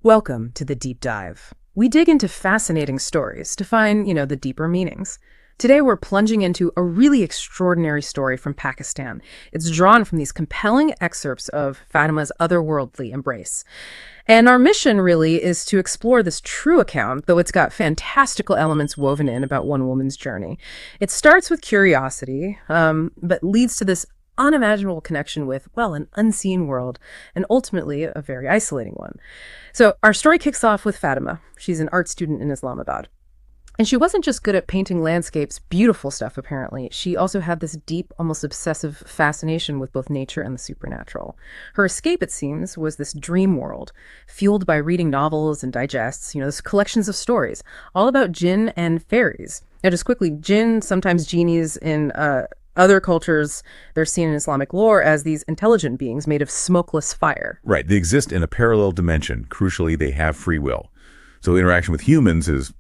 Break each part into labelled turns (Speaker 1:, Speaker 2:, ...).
Speaker 1: Welcome to the Deep Dive. We dig into fascinating stories to find, the deeper meanings. Today, we're plunging into a really extraordinary story from Pakistan. It's drawn from these compelling excerpts of Fatima's otherworldly embrace. And our mission really is to explore this true account, though it's got fantastical elements woven in about one woman's journey. It starts with curiosity, but leads to this unimaginable connection with, an unseen world, and ultimately a very isolating one. So our story kicks off with Fatima. She's an art student in Islamabad. And she wasn't just good at painting landscapes, beautiful stuff apparently. She also had this deep, almost obsessive fascination with both nature and the supernatural. Her escape, it seems, was this dream world, fueled by reading novels and digests, this collections of stories, all about jinn and fairies. Now just quickly, jinn, sometimes genies in other cultures, they're seen in Islamic lore as these intelligent beings made of smokeless fire.
Speaker 2: Right. They exist in a parallel dimension. Crucially, they have free will. So interaction with humans is,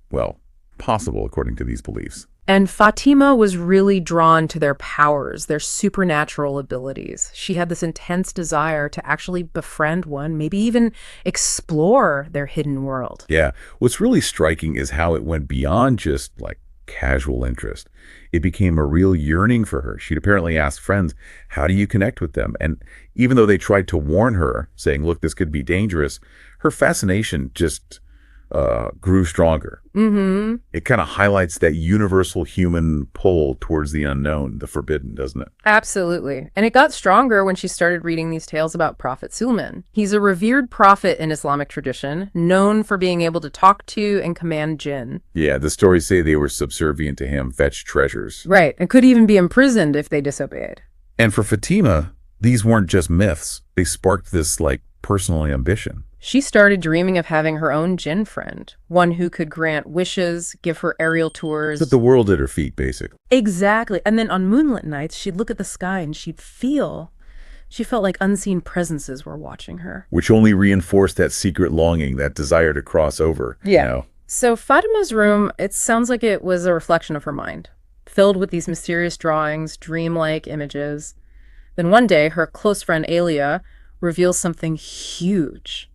Speaker 2: possible according to these beliefs.
Speaker 1: And Fatima was really drawn to their powers, their supernatural abilities. She had this intense desire to actually befriend one, maybe even explore their hidden world.
Speaker 2: Yeah. What's really striking is how it went beyond just casual interest. It became a real yearning for her. She'd apparently asked friends, how do you connect with them? And even though they tried to warn her, saying, look, this could be dangerous, her fascination just grew stronger.
Speaker 1: Mm-hmm.
Speaker 2: It kind of highlights that universal human pull towards the unknown, the forbidden, doesn't it?
Speaker 1: Absolutely. And it got stronger when she started reading these tales about Prophet Suleiman. He's a revered prophet in Islamic tradition, known for being able to talk to and command jinn.
Speaker 2: Yeah, the stories say they were subservient to him, fetched treasures.
Speaker 1: Right, and could even be imprisoned if they disobeyed.
Speaker 2: And for Fatima, these weren't just myths. They sparked this, personal ambition.
Speaker 1: She started dreaming of having her own jinn friend, one who could grant wishes, give her aerial tours.
Speaker 2: Put the world at her feet, basically.
Speaker 1: Exactly. And then on moonlit nights, she'd look at the sky and she felt like unseen presences were watching her.
Speaker 2: Which only reinforced that secret longing, that desire to cross over.
Speaker 1: Yeah. So Fatima's room, it sounds like it was a reflection of her mind, filled with these mysterious drawings, dreamlike images. Then one day, her close friend Alia reveals something huge.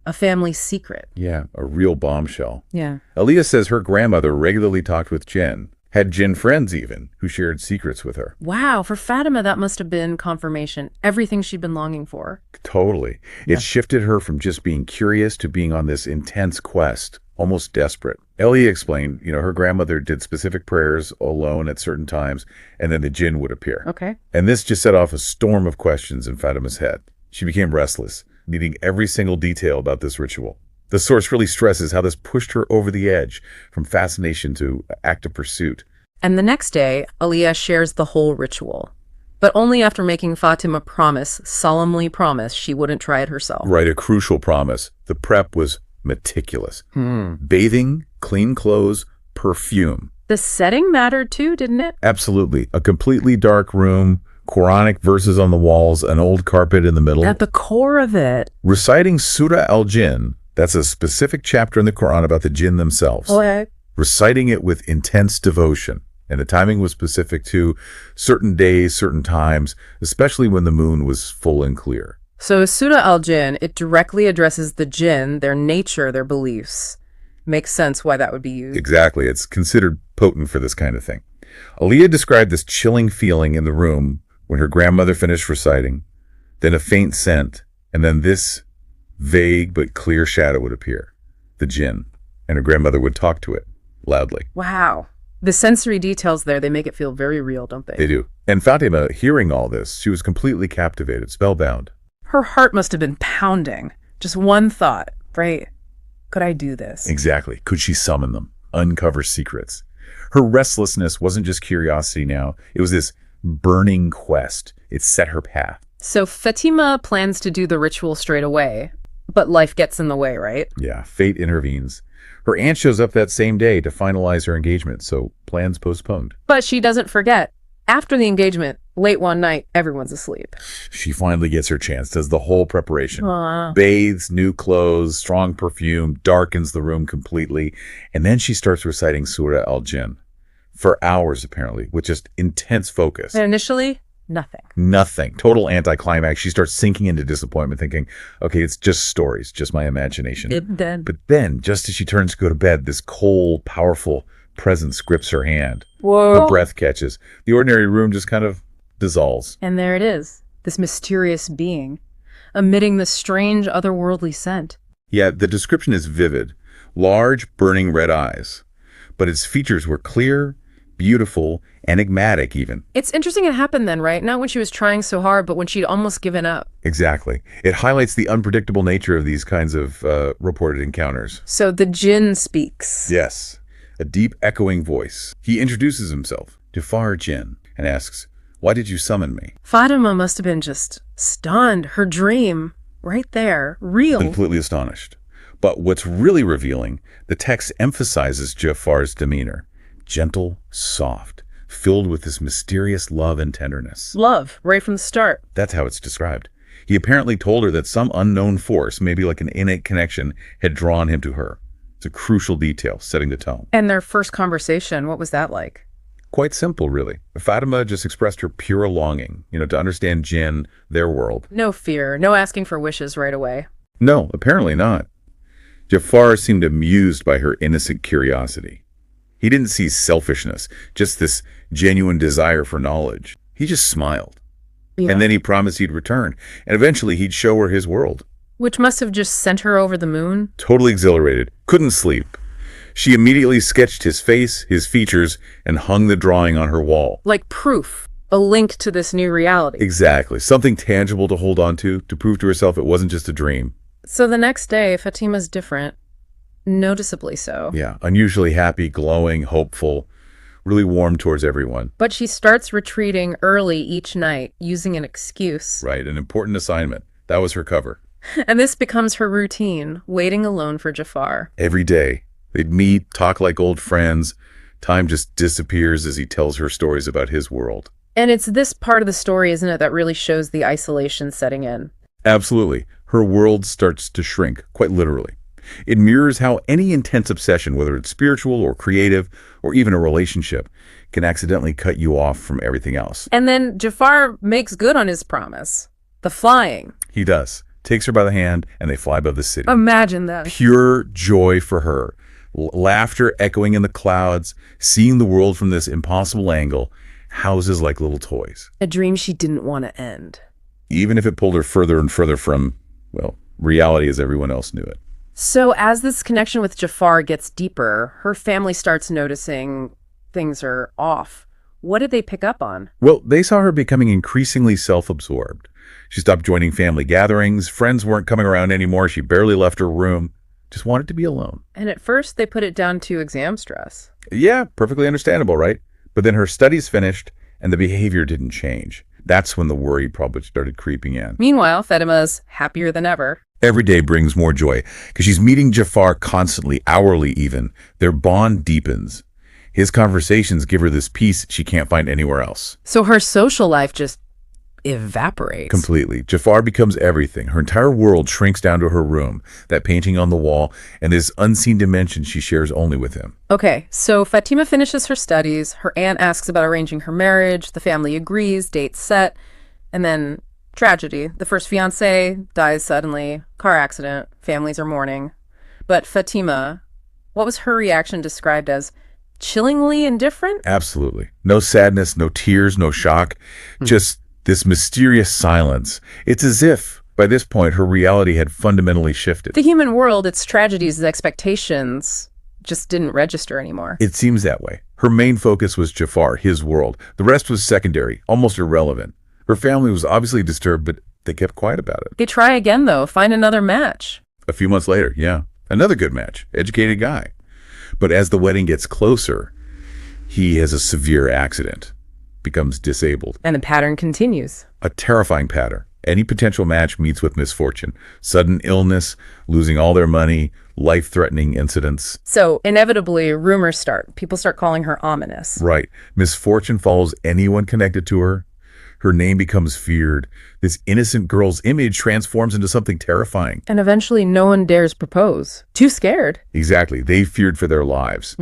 Speaker 1: A family secret.
Speaker 2: Yeah, a real bombshell.
Speaker 1: Yeah.
Speaker 2: Aliyah says her grandmother regularly talked with jinn, had jinn friends even, who shared secrets with her.
Speaker 1: Wow, for Fatima, that must have been confirmation. Everything she'd been longing for.
Speaker 2: Totally. It shifted her from just being curious to being on this intense quest, almost desperate. Aliyah explained, her grandmother did specific prayers alone at certain times, and then the jinn would appear.
Speaker 1: Okay.
Speaker 2: And this just set off a storm of questions in Fatima's head. She became restless, needing every single detail about this ritual. The source really stresses how this pushed her over the edge from fascination to active pursuit.
Speaker 1: And the next day, Aliyah shares the whole ritual, but only after making Fatima solemnly promise she wouldn't try it herself.
Speaker 2: Right, a crucial promise. The prep was meticulous. Bathing, clean clothes, perfume.
Speaker 1: The setting mattered too, didn't it?
Speaker 2: Absolutely. A completely dark room, Quranic verses on the walls, an old carpet in the middle.
Speaker 1: At the core of it.
Speaker 2: Reciting Surah al-Jinn, that's a specific chapter in the Quran about the jinn themselves.
Speaker 1: Okay.
Speaker 2: Reciting it with intense devotion. And the timing was specific to certain days, certain times, especially when the moon was full and clear.
Speaker 1: So Surah al-Jinn, it directly addresses the jinn, their nature, their beliefs. Makes sense why that would be used.
Speaker 2: Exactly. It's considered potent for this kind of thing. Aliyah described this chilling feeling in the room when her grandmother finished reciting, then a faint scent, and then this vague but clear shadow would appear, the jinn, and her grandmother would talk to it loudly.
Speaker 1: Wow. The sensory details there, they make it feel very real, don't they?
Speaker 2: They do. And Fatima, hearing all this, she was completely captivated, spellbound.
Speaker 1: Her heart must have been pounding. Just one thought, right? Could I do this?
Speaker 2: Exactly. Could she summon them? Uncover secrets? Her restlessness wasn't just curiosity now. It was this burning quest. It set her path.
Speaker 1: So Fatima plans to do the ritual straight away, but life gets in the way, right?
Speaker 2: Yeah, fate intervenes. Her aunt shows up that same day to finalize her engagement, so plans postponed.
Speaker 1: But she doesn't forget. After the engagement, late one night, everyone's asleep.
Speaker 2: She finally gets her chance, does the whole preparation.
Speaker 1: Aww.
Speaker 2: Bathes, new clothes, strong perfume, darkens the room completely, and then she starts reciting Surah al-Jinn for hours, apparently, with just intense focus.
Speaker 1: And initially, Nothing.
Speaker 2: Nothing. Total anticlimax. She starts sinking into disappointment, thinking, okay, it's just stories, just my imagination. But then, just as she turns to go to bed, this cold, powerful presence grips her hand.
Speaker 1: Whoa.
Speaker 2: Her breath catches. The ordinary room just kind of dissolves.
Speaker 1: And there it is, this mysterious being, emitting this strange, otherworldly scent.
Speaker 2: Yeah, the description is vivid. Large, burning red eyes. But its features were clear, beautiful, enigmatic even.
Speaker 1: It's interesting it happened then, right? Not when she was trying so hard, but when she'd almost given up.
Speaker 2: Exactly. It highlights the unpredictable nature of these kinds of reported encounters.
Speaker 1: So the jinn speaks.
Speaker 2: Yes, a deep echoing voice. He introduces himself, Jafar Jinn, and asks, "Why did you summon me?"
Speaker 1: Fatima must have been just stunned. Her dream, right there, real.
Speaker 2: Completely astonished. But what's really revealing, the text emphasizes Jafar's demeanor. Gentle, soft, filled with this mysterious love and tenderness.
Speaker 1: Love, right from the start.
Speaker 2: That's how it's described. He apparently told her that some unknown force, maybe like an innate connection, had drawn him to her. It's a crucial detail, setting the tone.
Speaker 1: And their first conversation, what was that like?
Speaker 2: Quite simple, really. Fatima just expressed her pure longing, to understand jinn, their world.
Speaker 1: No fear, no asking for wishes right away.
Speaker 2: No, apparently not. Jafar seemed amused by her innocent curiosity. He didn't see selfishness, just this genuine desire for knowledge. He just smiled.
Speaker 1: Yeah.
Speaker 2: And then he promised he'd return, and eventually he'd show her his world.
Speaker 1: Which must have just sent her over the moon.
Speaker 2: Totally exhilarated, couldn't sleep. She immediately sketched his face, his features, and hung the drawing on her wall.
Speaker 1: Like proof, a link to this new reality.
Speaker 2: Exactly, something tangible to hold on to prove to herself it wasn't just a dream.
Speaker 1: So the next day, Fatima's different. Noticeably so.
Speaker 2: Yeah, unusually happy, glowing, hopeful, really warm towards everyone.
Speaker 1: But she starts retreating early each night, using an excuse.
Speaker 2: Right, an important assignment. That was her cover.
Speaker 1: And this becomes her routine, waiting alone for Jafar.
Speaker 2: Every day, they'd meet, talk like old friends. Time just disappears as he tells her stories about his world.
Speaker 1: And it's this part of the story, isn't it, that really shows the isolation setting in?
Speaker 2: Absolutely. Her world starts to shrink, quite literally. It mirrors how any intense obsession, whether it's spiritual or creative or even a relationship, can accidentally cut you off from everything else.
Speaker 1: And then Jafar makes good on his promise. The flying.
Speaker 2: He does. Takes her by the hand and they fly above the city.
Speaker 1: Imagine that.
Speaker 2: Pure joy for her. Laughter echoing in the clouds, seeing the world from this impossible angle, houses like little toys.
Speaker 1: A dream she didn't want to end.
Speaker 2: Even if it pulled her further and further from, well, reality as everyone else knew it.
Speaker 1: So as this connection with Jafar gets deeper, her family starts noticing things are off. What did they pick up on?
Speaker 2: Well, they saw her becoming increasingly self-absorbed. She stopped joining family gatherings. Friends weren't coming around anymore. She barely left her room. Just wanted to be alone.
Speaker 1: And at first, they put it down to exam stress.
Speaker 2: Yeah, perfectly understandable, right? But then her studies finished, and the behavior didn't change. That's when the worry probably started creeping in.
Speaker 1: Meanwhile, Fatima's happier than ever.
Speaker 2: Every day brings more joy, because she's meeting Jafar constantly, hourly even. Their bond deepens. His conversations give her this peace she can't find anywhere else.
Speaker 1: So her social life just evaporates.
Speaker 2: Completely. Jafar becomes everything. Her entire world shrinks down to her room, that painting on the wall, and this unseen dimension she shares only with him.
Speaker 1: Okay, so Fatima finishes her studies. Her aunt asks about arranging her marriage. The family agrees, date's set. And then tragedy. The first fiance dies suddenly. Car accident. Families are mourning. But Fatima, what was her reaction described as? Chillingly indifferent?
Speaker 2: Absolutely. No sadness, no tears, no shock. Just this mysterious silence. It's as if, by this point, her reality had fundamentally shifted.
Speaker 1: The human world, its tragedies, its expectations just didn't register anymore.
Speaker 2: It seems that way. Her main focus was Jafar, his world. The rest was secondary, almost irrelevant. Her family was obviously disturbed, but they kept quiet about it.
Speaker 1: They try again, though. Find another match.
Speaker 2: A few months later, yeah. Another good match. Educated guy. But as the wedding gets closer, he has a severe accident. Becomes disabled.
Speaker 1: And the pattern continues.
Speaker 2: A terrifying pattern. Any potential match meets with misfortune. Sudden illness, losing all their money, life-threatening incidents.
Speaker 1: So inevitably, rumors start. People start calling her ominous.
Speaker 2: Right. Misfortune follows anyone connected to her. Her name becomes feared. This innocent girl's image transforms into something terrifying.
Speaker 1: And eventually no one dares propose. Too scared.
Speaker 2: Exactly. They feared for their lives.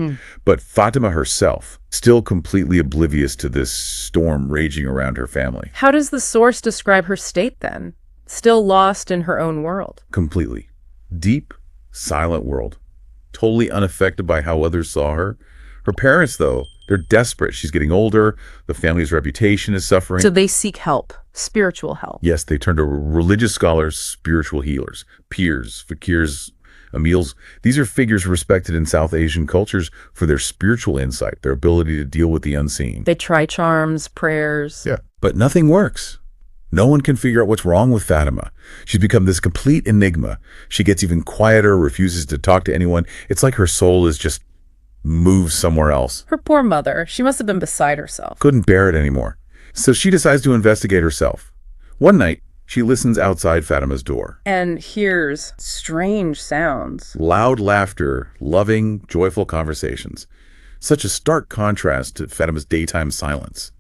Speaker 2: But Fatima herself, still completely oblivious to this storm raging around her family.
Speaker 1: How does the source describe her state then? Still lost in her own world.
Speaker 2: Completely. Deep, silent world. Totally unaffected by how others saw her. Her parents, though, they're desperate. She's getting older. The family's reputation is suffering.
Speaker 1: So they seek help, spiritual help.
Speaker 2: Yes, they turn to religious scholars, spiritual healers, peers, fakirs, amils. These are figures respected in South Asian cultures for their spiritual insight, their ability to deal with the unseen.
Speaker 1: They try charms, prayers.
Speaker 2: Yeah. But nothing works. No one can figure out what's wrong with Fatima. She's become this complete enigma. She gets even quieter, refuses to talk to anyone. It's like her soul is just moved somewhere else.
Speaker 1: Her poor mother. She must have been beside herself.
Speaker 2: Couldn't bear it anymore. So she decides to investigate herself. One night, she listens outside Fatima's door.
Speaker 1: And hears strange sounds.
Speaker 2: Loud laughter, loving, joyful conversations. Such a stark contrast to Fatima's daytime silence.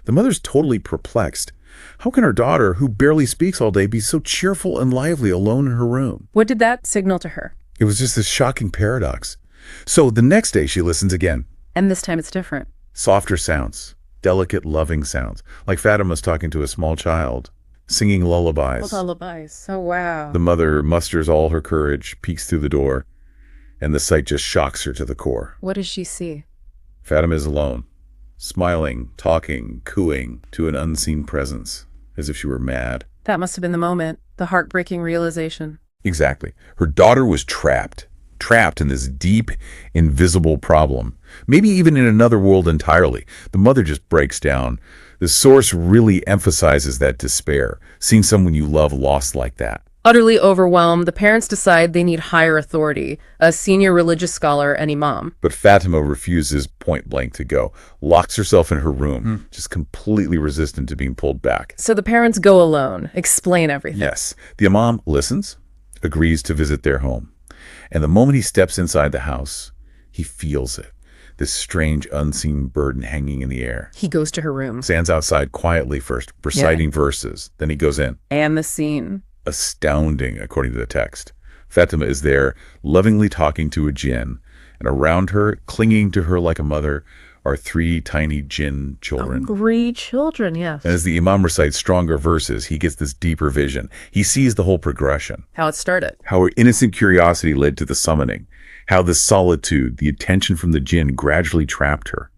Speaker 2: The mother's totally perplexed. How can her daughter, who barely speaks all day, be so cheerful and lively alone in her room?
Speaker 1: What did that signal to her?
Speaker 2: It was just this shocking paradox. So the next day she listens again.
Speaker 1: And this time it's different.
Speaker 2: Softer sounds, delicate, loving sounds, like Fatima's talking to a small child, singing lullabies.
Speaker 1: Lullabies. Oh, wow.
Speaker 2: The mother musters all her courage, peeks through the door, and the sight just shocks her to the core.
Speaker 1: What does she see?
Speaker 2: Fatima is alone, smiling, talking, cooing to an unseen presence, as if she were mad.
Speaker 1: That must have been the moment, the heartbreaking realization.
Speaker 2: Exactly. Her daughter was trapped in this deep, invisible problem, maybe even in another world entirely. The mother just breaks down. The source really emphasizes that despair, seeing someone you love lost like that.
Speaker 1: Utterly overwhelmed, the parents decide they need higher authority, a senior religious scholar and imam.
Speaker 2: But Fatima refuses point blank to go, locks herself in her room, just completely resistant to being pulled back.
Speaker 1: So the parents go alone, explain everything.
Speaker 2: Yes. The imam listens, agrees to visit their home. And the moment he steps inside the house, he feels it. This strange, unseen burden hanging in the air.
Speaker 1: He goes to her room.
Speaker 2: Stands outside quietly first, reciting verses. Then he goes in.
Speaker 1: And the scene.
Speaker 2: Astounding, according to the text. Fatima is there, lovingly talking to a jinn. And around her, clinging to her like a mother, are 3 tiny jinn children.
Speaker 1: 3 children, yes.
Speaker 2: And as the imam recites stronger verses, he gets this deeper vision. He sees the whole progression.
Speaker 1: How it started.
Speaker 2: How her innocent curiosity led to the summoning. How the solitude, the attention from the jinn gradually trapped her.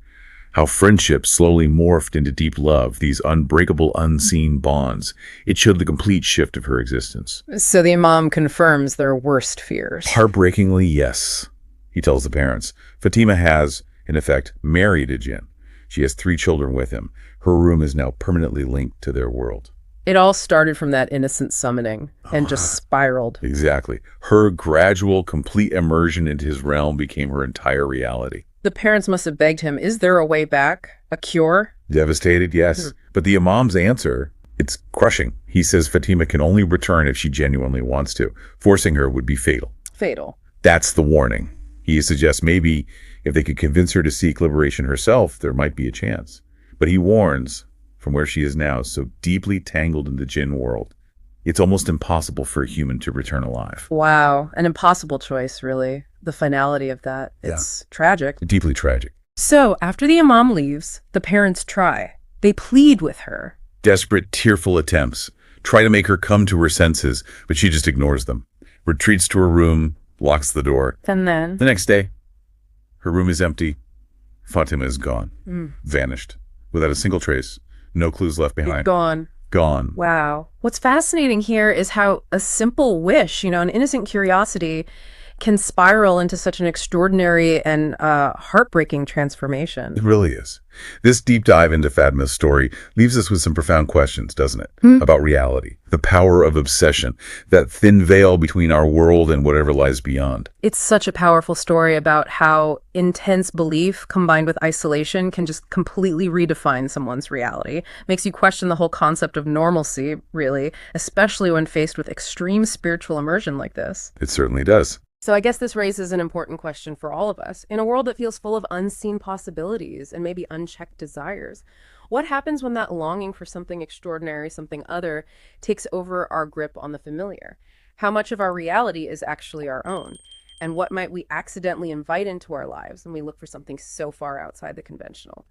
Speaker 2: How friendship slowly morphed into deep love, these unbreakable, unseen bonds. It showed the complete shift of her existence.
Speaker 1: So the imam confirms their worst fears.
Speaker 2: Heartbreakingly, yes, he tells the parents. Fatima has, in effect, married a jinn. She has 3 children with him. Her room is now permanently linked to their world.
Speaker 1: It all started from that innocent summoning and just spiraled.
Speaker 2: Exactly. Her gradual, complete immersion into his realm became her entire reality.
Speaker 1: The parents must have begged him, is there a way back? A cure?
Speaker 2: Devastated, yes. But the imam's answer, it's crushing. He says Fatima can only return if she genuinely wants to. Forcing her would be fatal.
Speaker 1: Fatal.
Speaker 2: That's the warning. He suggests maybe if they could convince her to seek liberation herself, there might be a chance. But he warns, from where she is now, so deeply tangled in the jinn world, it's almost impossible for a human to return alive.
Speaker 1: Wow. An impossible choice, really. The finality of that. It's tragic.
Speaker 2: Deeply tragic.
Speaker 1: So, after the imam leaves, the parents try. They plead with her.
Speaker 2: Desperate, tearful attempts. Try to make her come to her senses, but she just ignores them. Retreats to her room, locks the door.
Speaker 1: And then?
Speaker 2: The next day, her room is empty. Fatima is gone. Vanished. Without a single trace. No clues left behind.
Speaker 1: Gone.
Speaker 2: Gone.
Speaker 1: Wow. What's fascinating here is how a simple wish, an innocent curiosity, can spiral into such an extraordinary and heartbreaking transformation.
Speaker 2: It really is. This deep dive into Fatima's story leaves us with some profound questions, doesn't it? About reality, the power of obsession, that thin veil between our world and whatever lies beyond.
Speaker 1: It's such a powerful story about how intense belief combined with isolation can just completely redefine someone's reality. Makes you question the whole concept of normalcy, really, especially when faced with extreme spiritual immersion like this.
Speaker 2: It certainly does.
Speaker 1: So I guess this raises an important question for all of us. In a world that feels full of unseen possibilities and maybe unchecked desires, What happens when that longing for something extraordinary, something other, takes over our grip on the familiar? How much of our reality is actually our own? And what might we accidentally invite into our lives when we look for something so far outside the conventional?